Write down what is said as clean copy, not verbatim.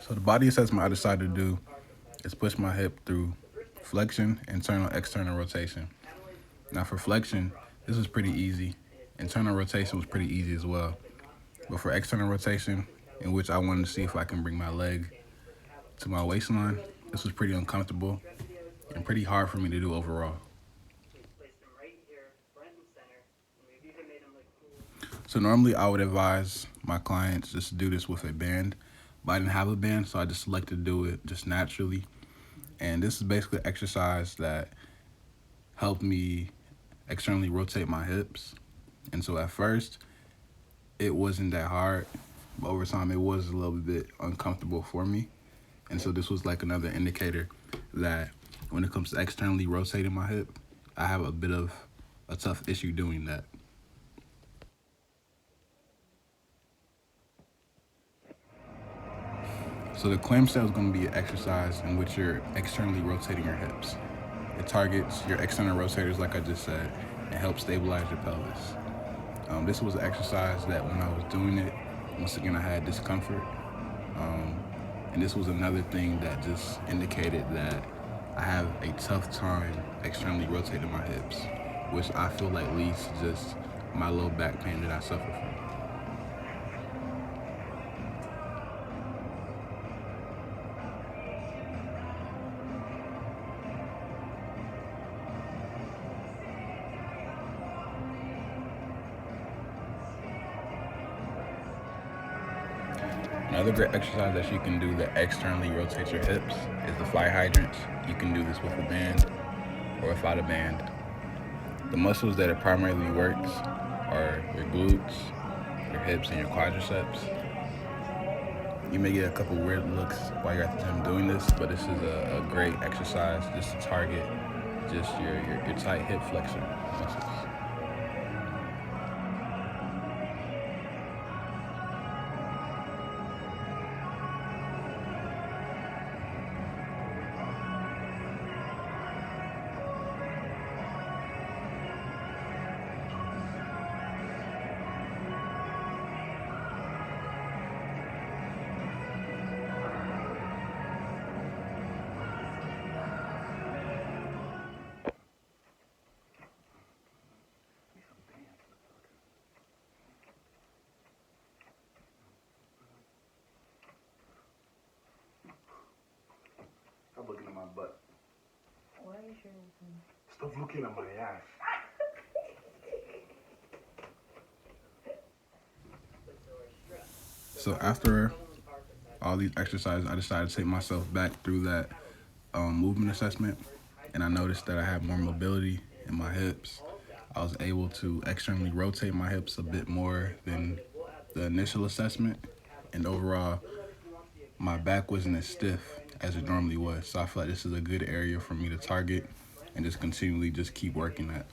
So the body assessment I decided to do is push my hip through flexion, internal, external rotation. Now for flexion, this was pretty easy. Internal rotation was pretty easy as well. But for external rotation, in which I wanted to see if I can bring my leg to my waistline, this was pretty uncomfortable and pretty hard for me to do overall. So normally I would advise my clients just to do this with a band, but I didn't have a band, so I just selected to do it just naturally. And this is basically an exercise that helped me externally rotate my hips. And so at first, it wasn't that hard, but over time, it was a little bit uncomfortable for me. And so this was like another indicator that when it comes to externally rotating my hip, I have a bit of a tough issue doing that. So the clamshell is going to be an exercise in which you're externally rotating your hips. It targets your external rotators, like I just said, and helps stabilize your pelvis. This was an exercise that when I was doing it, once again, I had discomfort. Um, and this was another thing that just indicated that I have a tough time externally rotating my hips, which I feel like leads to just my low back pain that I suffer from. Another great exercise that you can do that externally rotates your hips is the fly hydrants. You can do this with a band or without a band. The muscles that it primarily works are your glutes, your hips, and your quadriceps. You may get a couple weird looks while you're at the gym doing this, but this is a great exercise just to target just your tight hip flexor muscles. Stop looking at my butt. Why are you sure? Stop looking at my ass. So after all these exercises, I decided to take myself back through that movement assessment, and I noticed that I had more mobility in my hips. I was able to externally rotate my hips a bit more than the initial assessment, and overall, my back wasn't as stiff as it normally was. So I feel like this is a good area for me to target and just continually just keep working at.